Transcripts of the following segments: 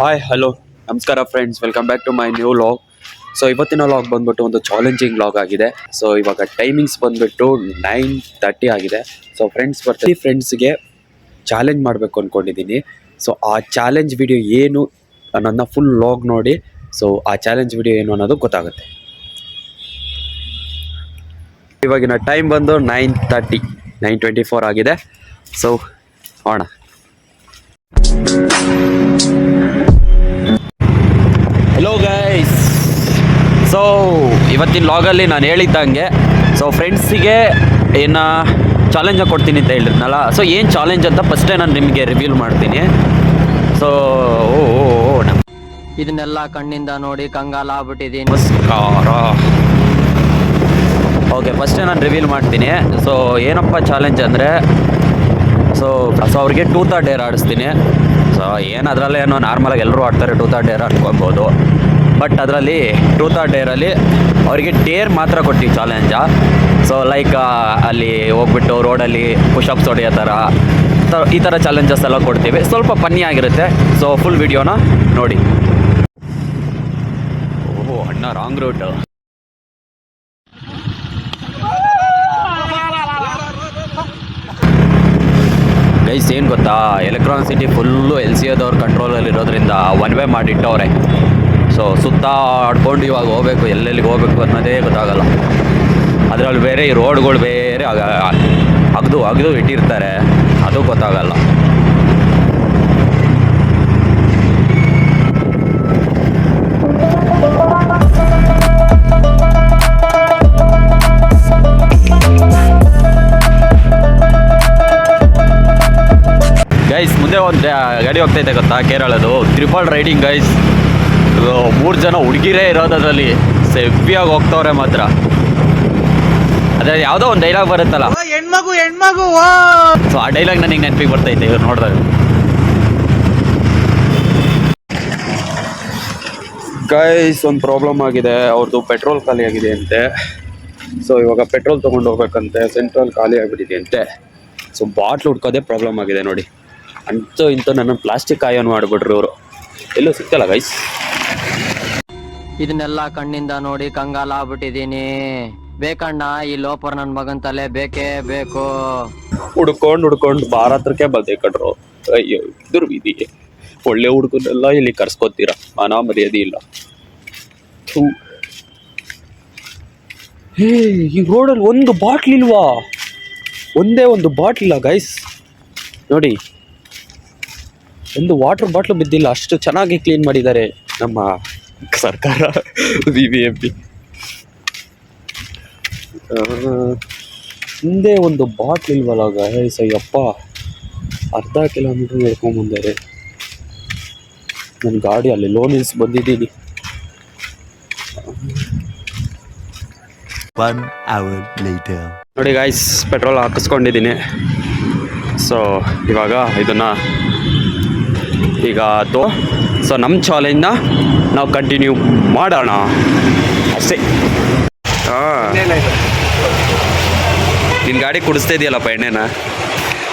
Hi hello ನಮಸ್ಕಾರ friends, welcome back to my new vlog. So ಇವತ್ತಿನ vlog ಬಂದ್ಬಿಟ್ಟು ಒಂದು ಚಾಲೆಂಜಿಂಗ್ ಲಾಗ್ ಆಗಿದೆ. ಸೊ ಇವಾಗ ಟೈಮಿಂಗ್ಸ್ ಬಂದ್ಬಿಟ್ಟು 9:30 ಆಗಿದೆ. ಸೊ ಫ್ರೆಂಡ್ಸ್ಗೆ ಚಾಲೆಂಜ್ ಮಾಡಬೇಕು ಅಂದ್ಕೊಂಡಿದ್ದೀನಿ. ಸೊ ಆ ಚಾಲೆಂಜ್ ವಿಡಿಯೋ ಏನು ಅನ್ನೋದನ್ನ ಫುಲ್ ಲಾಗ್ ನೋಡಿ. ಸೊ ಆ ಚಾಲೆಂಜ್ ವಿಡಿಯೋ ಏನು ಅನ್ನೋದು ಗೊತ್ತಾಗುತ್ತೆ. ಇವಾಗಿನ ಟೈಮ್ ಬಂದು 9:30, 9:24 ಆಗಿದೆ. ಸೊ ಹೋಣ. ಹಲೋ ಗೈಸ್, ಸೊ ಇವತ್ತಿನ ಲಾಗಲ್ಲಿ ನಾನು ಹೇಳಿದ್ದಂಗೆ ಫ್ರೆಂಡ್ಸಿಗೆ ಏನು ಚಾಲೆಂಜ್ ಕೊಡ್ತೀನಿ ಅಂತ ಹೇಳಿದ್ನಲ್ಲ. ಸೊ ಏನು ಚಾಲೆಂಜ್ ಅಂತ ಫಸ್ಟೇ ನಾನು ನಿಮಗೆ ರಿವೀಲ್ ಮಾಡ್ತೀನಿ. ಸೊ ಇದನ್ನೆಲ್ಲ ಕಣ್ಣಿಂದ ನೋಡಿ ಕಂಗಾಲ ಆಗ್ಬಿಟ್ಟಿದ್ದೀನಿ. ನಮಸ್ಕಾರ. ಓಕೆ, ಫಸ್ಟೇ ನಾನು ರಿವೀಲ್ ಮಾಡ್ತೀನಿ. ಸೊ ಏನಪ್ಪ ಚಾಲೆಂಜ್ ಅಂದರೆ ಸೊ ಅವ್ರಿಗೆ ಟೂತ್ ಡೇರ್ ಆಡಿಸ್ತೀನಿ. ಸೊ ಅದರಲ್ಲೇ ಏನೋ ನಾರ್ಮಲಾಗಿ ಎಲ್ಲರೂ ಆಡ್ತಾರೆ, ಟೂತ್ ಡೇರ್ ಆಡ್ಕೊಬೋದು. ಬಟ್ ಅದರಲ್ಲಿ ಟೂತ್ ಡೇರಲ್ಲಿ ಅವರಿಗೆ ಡೇರ್ ಮಾತ್ರ ಕೊಡ್ತೀವಿ ಚಾಲೆಂಜ. ಸೊ ಲೈಕ್ ಅಲ್ಲಿ ಹೋಗ್ಬಿಟ್ಟು ರೋಡಲ್ಲಿ ಪುಷಪ್ಸ್ ಹೊಡೆಯೋ ಥರ ಈ ಥರ ಚಾಲೆಂಜಸ್ ಎಲ್ಲ ಕೊಡ್ತೀವಿ. ಸ್ವಲ್ಪ ಫನ್ನಿ ಆಗಿರುತ್ತೆ. ಸೊ ಫುಲ್ ವಿಡಿಯೋನ ನೋಡಿ. ಓಹೋ ಅಣ್ಣ, ರಾಂಗ್ ರೂಟ್. ಗೈಸ್ ಏನು ಗೊತ್ತಾ, ಎಲೆಕ್ಟ್ರಾನಿಸಿಟಿ ಫುಲ್ಲು LCAದವ್ರ ಕಂಟ್ರೋಲಲ್ಲಿ ಇರೋದ್ರಿಂದ ಒನ್ ವೇ ಮಾಡಿಟ್ಟವ್ರೆ. ಸೊ ಸುತ್ತ ಆಡ್ಕೊಂಡು ಇವಾಗ ಹೋಗ್ಬೇಕು, ಎಲ್ಲೆಲ್ಲಿಗೆ ಹೋಗ್ಬೇಕು ಅನ್ನೋದೇ ಗೊತ್ತಾಗಲ್ಲ. ಅದರಲ್ಲಿ ಬೇರೆ ಈ ರೋಡ್ಗಳು ಬೇರೆ ಅಗ್ದು ಇಟ್ಟಿರ್ತಾರೆ, ಅದು ಗೊತ್ತಾಗಲ್ಲ. ಗೈಸ್ ಮುಂದೆ ಒಂದು ಗಾಡಿ ಹೋಗ್ತೈತೆ ಗೊತ್ತಾ, ಕೇರಳದು ಟ್ರಿಪಲ್ ರೈಡಿಂಗ್ ಗೈಸ್. 3 ಜನ ಹುಡುಗಿರೇ ಇರೋದು ಅದರಲ್ಲಿ, ಹೆವಿಯಾಗಿ ಹೋಗ್ತವ್ರೆ ಮಾತ್ರ. ಅದ್ರಲ್ಲಿ ಯಾವುದೋ ಒಂದು ಡೈಲಾಗ್ ಬರುತ್ತಲ್ಲ, ಹೆಣ್ಮಗು. ಸೊ ಆ ಡೈಲಾಗ್ ನನಗೆ ನೆನಪಿಗೆ ಬರ್ತೈತೆ ಇವ್ರು ನೋಡಿದಾಗ. ಗೈಸ್ ಒಂದು ಪ್ರಾಬ್ಲಮ್ ಆಗಿದೆ, ಅವ್ರದ್ದು ಪೆಟ್ರೋಲ್ ಖಾಲಿ ಆಗಿದೆ ಅಂತೆ. ಸೊ ಇವಾಗ ಪೆಟ್ರೋಲ್ ತೊಗೊಂಡು ಹೋಗ್ಬೇಕಂತೆ, ಸೆಂಟ್ರಲ್ ಖಾಲಿ ಆಗಿಬಿಟ್ಟಿದೆ ಅಂತೆ. ಸೊ ಬಾಟ್ಲು ಹುಡ್ಕೋದೇ ಪ್ರಾಬ್ಲಮ್ ಆಗಿದೆ ನೋಡಿ. ಇಂತೂ ನನ್ನ ಪ್ಲಾಸ್ಟಿಕ್ ಆಯನ್ ಮಾಡಿಬಿಟ್ರು ಇವರು, ಎಲ್ಲೂ ಸಿಗ್ತಲ್ಲ ಗೈಸ್. ಇದನ್ನೆಲ್ಲ ಕಣ್ಣಿಂದ ನೋಡಿ ಕಂಗಾಲ ಆಗ್ಬಿಟ್ಟಿದ್ದೀನಿ. ಬೇಕಣ್ಣ, ಈ ಲೋಪರ್ ನನ್ನ ಮಗನ್ ತಲೆ ಬೇಕೇ ಬೇಕು. ಹುಡ್ಕೊಂಡು ಭಾರತಕ್ಕೆ ಬಂದೆ ಕಣ್ರು. ಅಯ್ಯೋ ದುರ್ವಿಧಿಗೆ, ಒಳ್ಳೆ ಹುಡುಗನೆಲ್ಲ ಇಲ್ಲಿ ಕರ್ಸ್ಕೊತೀರ, ಮಾನ ಮರ್ಯಾದೆ ಇಲ್ಲ. ಹೇ, ಈ ರೋಡಲ್ಲಿ ಒಂದು ಬಾಟ್ಲ್ ಇಲ್ವಾ? ಒಂದೇ ಒಂದು ಬಾಟ್ಲ್ ಇಲ್ಲ ಗೈಸ್ ನೋಡಿ. ಒಂದು ವಾಟರ್ ಬಾಟ್ಲು ಬಿದ್ದಿಲ್ಲ, ಅಷ್ಟು ಚೆನ್ನಾಗಿ ಕ್ಲೀನ್ ಮಾಡಿದ್ದಾರೆ ನಮ್ಮ ಸರ್ಕಾರ, BBMP. ಹಿಂದೆ ಒಂದು ಬಾಟ್ಲ್ ಇಲ್ವಲ್ಲ ಗೈಸ್, ಅಯ್ಯಪ್ಪ. ಅರ್ಧ ಕಿಲೋಮೀಟ್ರ್ ನಡ್ಕೊಂಬಂದರೆ ನನ್ನ ಗಾಡಿ ಅಲ್ಲಿ ಲೋನ್ ಇಲ್ಸ್ ಬಂದಿದ್ದೀನಿ. 1 hour later. ನೋಡಿ ಗೈಸ್, ಪೆಟ್ರೋಲ್ ಹಾಕಿಸ್ಕೊಂಡಿದ್ದೀನಿ. ಸೊ ಇವಾಗ ಇದನ್ನು ಸೊ ನಮ್ಮ ಚಾಲೆಂಜ್ನ ನಾವು ಕಂಟಿನ್ಯೂ ಮಾಡೋಣ ಅಷ್ಟೇ. ನಿನ್ನ ಗಾಡಿ ಕುಡಿಸ್ತಾ ಇದೆಯಲ್ಲಪ್ಪ ಎಣ್ಣೆನ,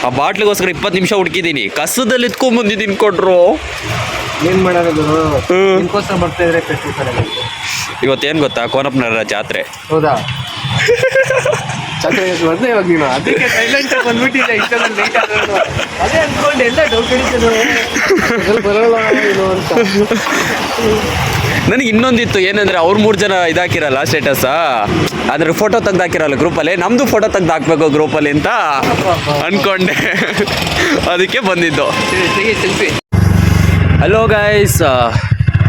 ಆ ಬಾಟ್ಲಿಗೋಸ್ಕರ 20 ನಿಮಿಷ ಹುಡುಕಿದ್ದೀನಿ, ಕಸದಲ್ಲಿ ಎತ್ಕೊಂಡ್ಬಂದಿದ್ದೀನಿ ಕೊಟ್ರು. ಏನು ಮಾಡೋದು, ಬರ್ತಾ ಇದ್ರೆ ಇವತ್ತೇನು ಗೊತ್ತಾ, ಕೋನಪ್ಪನರ ಜಾತ್ರೆ. ಹೌದಾ? ಬಂದೆ ಇವಾಗ ನೀನು, ಅದಕ್ಕೆ ಸೈಲೆಂಟ್ ಬಂದ್ಬಿಟ್ಟಿದ್ದೆ. ಇಷ್ಟೊಂದು ಲೇಟ್ ಆಗೋದು ಅದೇ ಅಂದ್ಕೊಂಡು ಎಲ್ಲ ಡೌಟ್ ಹಿಡಿತೇನೆ, ಬರೋಲ್ಲ ಏನು ಅಂತ. ನನಗೆ ಇನ್ನೊಂದಿತ್ತು ಏನಂದರೆ, ಅವ್ರು 3 ಜನ ಇದಾಕಿರಲ್ಲ ಸ್ಟೇಟಸ್, ಅದ್ರ ಫೋಟೋ ತೆಗ್ದು ಹಾಕಿರಲ್ಲ ಗ್ರೂಪಲ್ಲಿ, ನಮ್ಮದು ಫೋಟೋ ತೆಗ್ದು ಹಾಕ್ಬೇಕು ಗ್ರೂಪಲ್ಲಿ ಅಂತ ಅಂದ್ಕೊಂಡೆ. ಅದಕ್ಕೆ ಬಂದಿದ್ದು. ಹಲೋ ಗೈಸ್,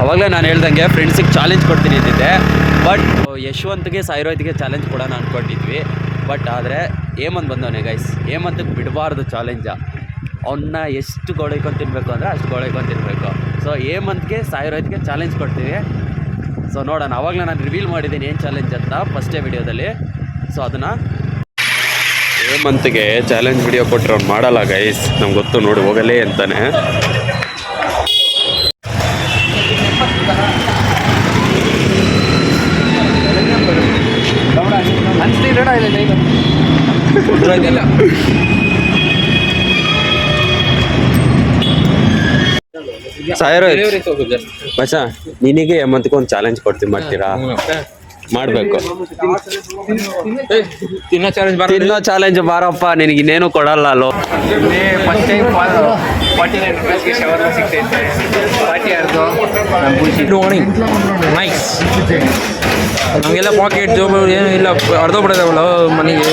ಅವಾಗಲೇ ನಾನು ಹೇಳ್ದಂಗೆ ಫ್ರೆಂಡ್ಸಿಗೆ ಚಾಲೆಂಜ್ ಕೊಡ್ತೀನಿ ಅಂತಿದ್ದೆ. ಬಟ್ ಯಶವಂತ್ಗೆ ಸಾಯಿರೋಯ್ತಿಗೆ ಚಾಲೆಂಜ್ ಕೊಡೋಣ ಅಂದ್ಕೊಂಡಿದ್ವಿ. ಬಟ್ ಆದರೆ ಹೇಮಂತ್ ಬಂದವನೇ ಗೈಸ್. ಹೇಮಂತ್ಗೆ ಬಿಡಬಾರ್ದು ಚಾಲೆಂಜ. ಅವನ್ನ ಎಷ್ಟು ಗೋಳೈಕೊಂಡು ತಿನ್ನಬೇಕು ಅಂದರೆ ಅಷ್ಟು ಗೋಳೈಕೊಂಡು ತಿನ್ನಬೇಕು. ಸೊ ಹೇಮಂತ್ಗೆ ಸಾಯಿರೋಯ್ತಿಗೆ ಚಾಲೆಂಜ್ ಕೊಡ್ತೀವಿ. ಸೊ ನೋಡೋಣ, ಅವಾಗಲೇ ನಾನು ರಿವೀಲ್ ಮಾಡಿದ್ದೀನಿ ಏನು ಚಾಲೆಂಜ್ ಅಂತ ಫಸ್ಟೇ ವಿಡಿಯೋದಲ್ಲಿ. ಸೊ ಅದನ್ನು ಹೇಮಂತ್ಗೆ ಚಾಲೆಂಜ್ ವಿಡಿಯೋ ಕೊಟ್ಟರೆ ಅವ್ನು ಮಾಡಲ್ಲ ಗೈಸ್, ನಮ್ಗೆ ಗೊತ್ತು ನೋಡಿ, ಹೋಗಲೇ ಅಂತಾನೆ. ಮಚ್ಚ ನಿನಗೆ ಮಂತ್ಕೊಂದು ಚಾಲೆಂಜ್ ಕೊಡ್ತೀವಿ, ಮಾಡ್ತೀರಾ? ಮಾಡಬೇಕು. ತಿನ್ನೋ ಚಾಲೆಂಜ್ ಬಾರಪ್ಪ, ನಿನಗೆ ಇನ್ನೇನು ಕೊಡಲ್ಲ ಅಲ್ಲೋ. ಫಸ್ಟ್ ಟೈಮ್ 49 ರೂಪೀಸ್ಗೆ ಶವರ್ಮ ಸಿಗ್ತೈತೆ. ಪಾರ್ಟಿ ಯಾರ್ದು? ನೈಸ್. ನಮಗೆಲ್ಲ ಪಾಕೆಟ್ ಜೋಬ್ ಏನು ಇಲ್ಲ, ಅರ್ಧೋಗ್ಬಿಡೋದವಲ್ಲ ಮನೆಗೆ.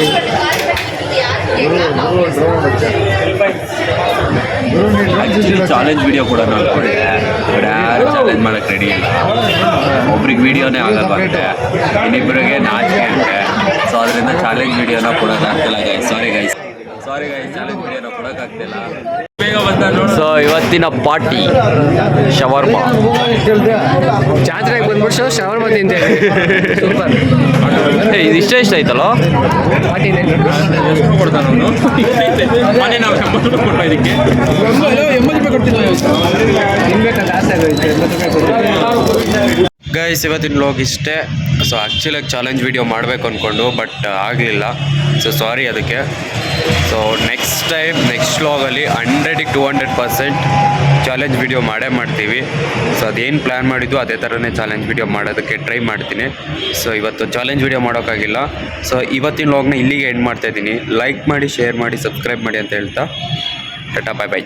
ಆ್ಯಕ್ಚುಲಿ ಚಾಲೆಂಜ್ ವಿಡಿಯೋ ಕೊಡೋಣ ಅನ್ಕೊಂಡೆ, ಬಟ್ ಯಾರು ಚಾಲೆಂಜ್ ಮಾಡೋಕ್ಕೆ ರೆಡಿ ಇಲ್ಲ. ಒಬ್ರಿಗೆ ವಿಡಿಯೋನೇ ಆಗಲ್ವಂತೆ, ಇನ್ನಿಬ್ಬರಿಗೆ ನಾಚಿಕೆ ಅಂತೆ. ಸೊ ಅದರಿಂದ ಚಾಲೆಂಜ್ ವಿಡಿಯೋನ ಕೊಡೋಕ್ಕಾಗ್ತಿಲ್ಲ ಗೈಸ್. ಸಾರಿ ಗೈಸ್, ಚಾಲೆಂಜ್ ವಿಡಿಯೋನ ಕೊಡೋಕ್ಕಾಗ್ತಿಲ್ಲ. ಸೊ ಇವತ್ತಿನ ಪಾರ್ಟಿ ಶವರ್ಮ. ಜಾತ್ರೆಗೆ ಬಂದ್ಬಿಟ್ಟು ಶವರ್ಮ ತಿಂತೇವೆ. ಸೂಪರ್. ಇದು ಇಷ್ಟ ಆಯ್ತಲ್ಲೋ. 49 ರೂಪೀಸ್ ಮನೆ ನಾವು 80 ರೂಪಾಯಿ ಕೊಟ್ಟು ಇದಕ್ಕೆ 80 ರೂಪಾಯಿ ಕೊಡ್ತಿಲ್ಲ. ತಿನ್ಬೇಕಂತ ಆಸೆ ಆಗೋಯ್ತು. 80 ರೂಪಾಯಿ. ಗೈಸ್ ಇವತ್ತಿನ ವ್ಲಾಗ್ ಇಷ್ಟೇ. ಸೊ ಆ್ಯಕ್ಚುಲಾಗಿ ಚಾಲೆಂಜ್ ವಿಡಿಯೋ ಮಾಡಬೇಕು ಅಂದ್ಕೊಂಡು, ಬಟ್ ಆಗಲಿಲ್ಲ. ಸೊ ಸಾರಿ ಅದಕ್ಕೆ. ಸೊ ನೆಕ್ಸ್ಟ್ ಟೈಮ್ ನೆಕ್ಸ್ಟ್ ವ್ಲಾಗಲ್ಲಿ 100ಗೆ 200% ಚಾಲೆಂಜ್ ವಿಡಿಯೋ ಮಾಡೇ ಮಾಡ್ತೀವಿ. ಸೊ ಅದೇನು ಪ್ಲ್ಯಾನ್ ಮಾಡಿದ್ದು ಅದೇ ಥರನೇ ಚಾಲೆಂಜ್ ವಿಡಿಯೋ ಮಾಡೋದಕ್ಕೆ ಟ್ರೈ ಮಾಡ್ತೀನಿ. ಸೊ ಇವತ್ತು ಚಾಲೆಂಜ್ ವಿಡಿಯೋ ಮಾಡೋಕ್ಕಾಗಿಲ್ಲ. ಸೊ ಇವತ್ತಿನ ವ್ಲಾಗ್ನ ಇಲ್ಲಿಗೆ ಎಂಡ್ ಮಾಡ್ತಾಯಿದ್ದೀನಿ. ಲೈಕ್ ಮಾಡಿ, ಶೇರ್ ಮಾಡಿ, ಸಬ್ಸ್ಕ್ರೈಬ್ ಮಾಡಿ ಅಂತ ಹೇಳ್ತಾ ಟಾಟಾ, ಬಾಯ್ ಬಾಯ್.